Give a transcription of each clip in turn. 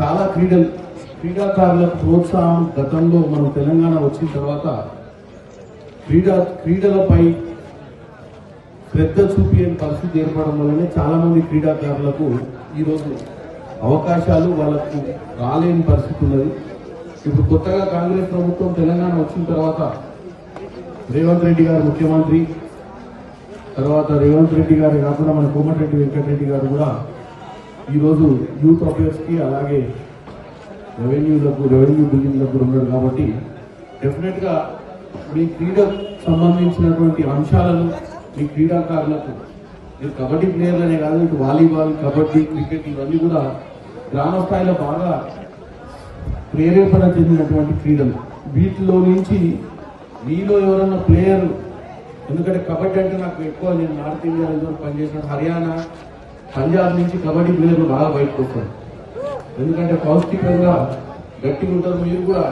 చాలా క్రీడాకారులకు ప్రోత్సాహం గతంలో మనం తెలంగాణ వచ్చిన తర్వాత క్రీడలపై శ్రద్ధ చూపే పరిస్థితి ఏర్పడడం వల్లనే చాలా మంది క్రీడాకారులకు ఈరోజు అవకాశాలు వాళ్ళకు రాలేని పరిస్థితి ఉన్నది. ఇప్పుడు కొత్తగా కాంగ్రెస్ ప్రభుత్వం తెలంగాణ వచ్చిన తర్వాత రేవంత్ రెడ్డి గారు ముఖ్యమంత్రి, తర్వాత రేవంత్ రెడ్డి గారు కాకుండా మన కోమటిరెడ్డి వెంకటరెడ్డి గారు కూడా ఈరోజు యూత్ అఫేర్స్ కి అలాగే రెవెన్యూ బిల్డింగ్లకు ఉన్నారు. కాబట్టి డెఫినెట్ గా మీ క్రీడకు సంబంధించినటువంటి అంశాలను మీ క్రీడాకారులకు మీరు కబడ్డీ ప్లేయర్లనే కాదు, ఇటు వాలీబాల్, కబడ్డీ, క్రికెట్ ఇవన్నీ కూడా గ్రామ స్థాయిలో బాగా ప్రేరేపణ చెందినటువంటి క్రీడలు. వీటిలో నుంచి మీలో ఎవరన్నా ప్లేయర్, ఎందుకంటే కబడ్డీ అంటే నాకు ఎక్కువ, నేను నార్త్ ఇండియా పనిచేసిన హర్యానా, పంజాబ్ నుంచి కబడ్డీ ప్లేయర్లు బాగా బయటకు వస్తారు. ఎందుకంటే పౌష్టికంగా గట్టిగా ఉంటారు. మీరు కూడా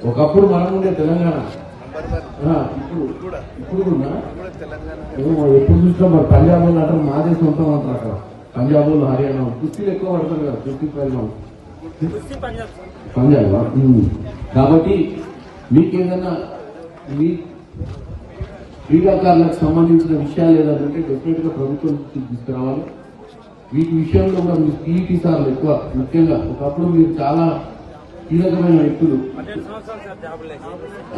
ఒకప్పుడు మనం ఉండే తెలంగాణ, ఇప్పుడు కూడా ఎప్పుడు చూసినా మరి పంజాబ్ వాళ్ళు అంటారు మా దేశం ఉంటాం అంటారు. అక్కడ పంజాబ్ వాళ్ళు, హర్యానా కుస్తీలు ఎక్కువ పడతారు కదా, కుస్తీ పరిమాణం పంజాబ్. కాబట్టి మీకేదన్నా మీ క్రీడాకారులకు సంబంధించిన విషయాలు ఏదంటే డెఫినెట్ గా ప్రభుత్వం తీసుకురావాలి. వీటి విషయంలో కూడా మీ పీఈటీ సార్లు ఎక్కువ, ముఖ్యంగా ఒకప్పుడు మీరు చాలా కీలకమైన వ్యక్తులు.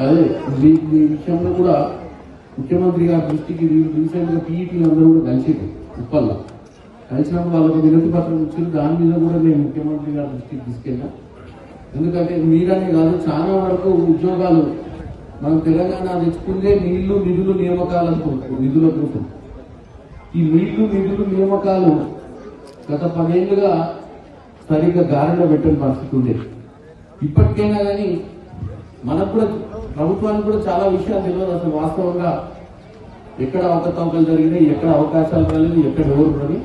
అదే ఈ విషయంలో కూడా ముఖ్యమంత్రి గారి దృష్టికి రీసెంట్ గా పీఈటీలు అందరూ కూడా కలిసేది ఉప్పల్లో కలిసినప్పుడు వాళ్ళకు వినతి పత్రం ఇచ్చారు. దాని మీద కూడా నేను ముఖ్యమంత్రి గారి దృష్టికి తీసుకెళ్ళా. ఎందుకంటే మీరనే కాదు, చాలా వరకు ఉద్యోగాలు మనం తెలంగాణ తెచ్చుకుంటే నీళ్లు, నిధులు, నియామకాలకు నిధుల కోసం ఈ నీళ్లు, నిధులు, నియామకాలు గత 10 ఏళ్లుగా సరిగ్గా గాడిలో పెట్టని పరిస్థితి ఉండేది. ఇప్పటికైనా కానీ మనకు కూడా ప్రభుత్వానికి కూడా చాలా విషయాలు తెలియదు. అసలు వాస్తవంగా ఎక్కడ అవకతవకలు జరిగినాయి, ఎక్కడ అవకాశాలు రాలేదు, ఎక్కడ ఎవరు ఉన్నది,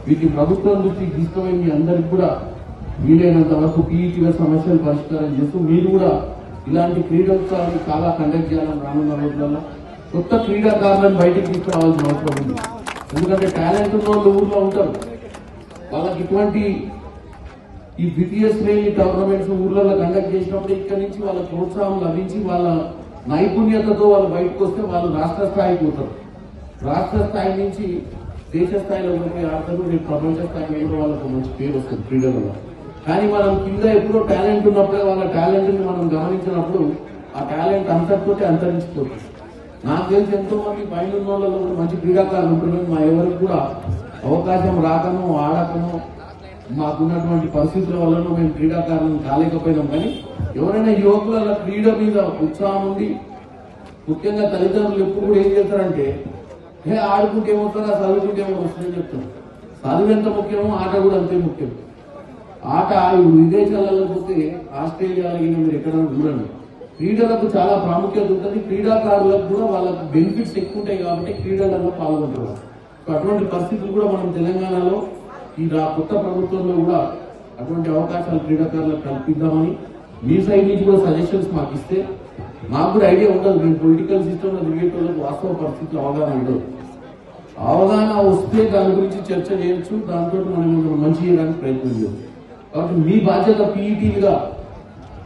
వీటిని ప్రభుత్వం దృష్టికి తీసుకుపోయి మీ అందరికి కూడా వీలైనంత వరకు పీఈటీల సమస్యలు పరిష్కారం చేస్తూ మీరు కూడా ఇలాంటి క్రీడోత్సవాన్ని చాలా కండక్ట్ చేయాలని రానున్న రోజులలో కొత్త క్రీడాకారులను బయటికి తీసుకురావాల్సిన అవసరం ఉంది. ఎందుకంటే టాలెంట్ ఉన్న వాళ్ళు ఊర్లో ఉంటారు. వాళ్ళకి ఇటువంటి ఈ ద్వితీయ శ్రేణి టోర్నమెంట్స్ ఊర్లలో కండక్ట్ చేసినప్పుడు ఇక్కడి నుంచి వాళ్ళ ప్రోత్సాహం లభించి వాళ్ళ నైపుణ్యతతో వాళ్ళు బయటకు వస్తే వాళ్ళు రాష్ట్ర స్థాయికి పోతారు. రాష్ట్ర స్థాయి నుంచి దేశ స్థాయిలో ఉండే ఆడతారు. రేపు ప్రపంచ స్థాయిలో కూడా వాళ్ళకు మంచి పేరు వస్తుంది క్రీడలలో. కానీ మనం కింద ఎప్పుడో టాలెంట్ ఉన్నప్పుడే వాళ్ళ టాలెంట్ ని మనం గమనించినప్పుడు ఆ టాలెంట్ అంతటితోటి అంతరించిపోతుంది. నాకు తెలిసి ఎంతో మంది పైన ఉన్న వాళ్ళలో కూడా మంచి క్రీడాకారులు ఉంటున్నారు. మా ఎవరికి కూడా అవకాశం రాకనో ఆడకనో మాకున్నటువంటి పరిస్థితుల వల్ల మేము క్రీడాకారులను కాలేకపోయినాం. కానీ ఎవరైనా యువకుల క్రీడ మీద ఉత్సాహం ఉంది, ముఖ్యంగా తల్లిదండ్రులు ఎప్పుడు కూడా ఏం చేస్తారంటే ఆడుకుంటే ఏమవుతారా, చదువుకుంటే ఏమో వస్తుందని చెప్తారు. చదువు ఎంత ముఖ్యమో ఆట కూడా అంతే ముఖ్యం. ఆట విదేశాలలో పోతే ఆస్ట్రేలియాలో మీరు ఎక్కడైనా చూడండి, క్రీడలకు చాలా ప్రాముఖ్యత ఉంటుంది. క్రీడాకారులకు కూడా వాళ్ళకు బెనిఫిట్స్ ఎక్కువ ఉంటాయి కాబట్టి క్రీడలలో పాల్గొంటారు. అటువంటి పరిస్థితులు కూడా మనం తెలంగాణలో ఈ కొత్త ప్రభుత్వంలో కూడా అటువంటి అవకాశాలు క్రీడాకారులకు కల్పిద్దామని మీ సైడ్ నుంచి కూడా సజెషన్స్ మాకు ఇస్తే మాకు కూడా ఐడియా ఉండదు. మేము పొలిటికల్ సిస్టంలో తిరిగేటోళ్ళకి వాస్తవ పరిస్థితులు అవగాహన ఉండదు. అవగాహన వస్తే దాని గురించి చర్చ చేయొచ్చు, దాంతో మనం మంచి చేయడానికి ప్రయత్నం చేయొచ్చు. కాబట్టి మీ బాధ్యత పీఈటీలుగా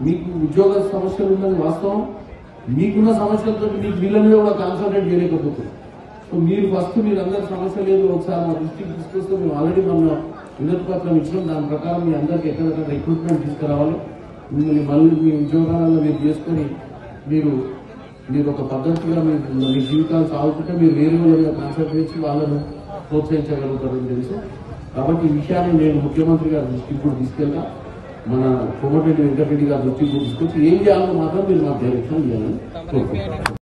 మీకు ఉద్యోగ సమస్యలు ఉన్నది వాస్తవం. మీకున్న సమస్యలతో మీకు వీళ్ళ మీద కూడా కాన్సన్ట్రేట్ చేయలేకపోతుంది. సో మీరు ఫస్ట్ మీరందరి సమస్య లేదు ఒకసారి మా దృష్టికి తీసుకొస్తే మేము ఆల్రెడీ మన వినతి పత్రం ఇచ్చినాం. దాని ప్రకారం మీ అందరికి ఎక్కడెక్కడ రిక్రూట్మెంట్ తీసుకురావాలి. మిమ్మల్ని మళ్ళీ మీ ఉద్యోగాలలో మీరు చేసుకొని మీరు ఒక పద్ధతిగా మీ జీవితాలు సాగుతుంటే మీరు వేరే మీద కాన్సన్ట్రేట్ చేసి వాళ్ళను ప్రోత్సహించగలుగుతారని తెలుసు. కాబట్టి ఈ విషయాన్ని నేను ముఖ్యమంత్రి గారి దృష్టికి కూడా తీసుకెళ్తా, మన కోమటిరెడ్డి వెంకటరెడ్డి గారి దృష్టికి కూడా తీసుకొచ్చి ఏం చేయాలో మాత్రం మీరు మాకు డైరెక్షన్ చేయాలని కోరుకుంటున్నాను.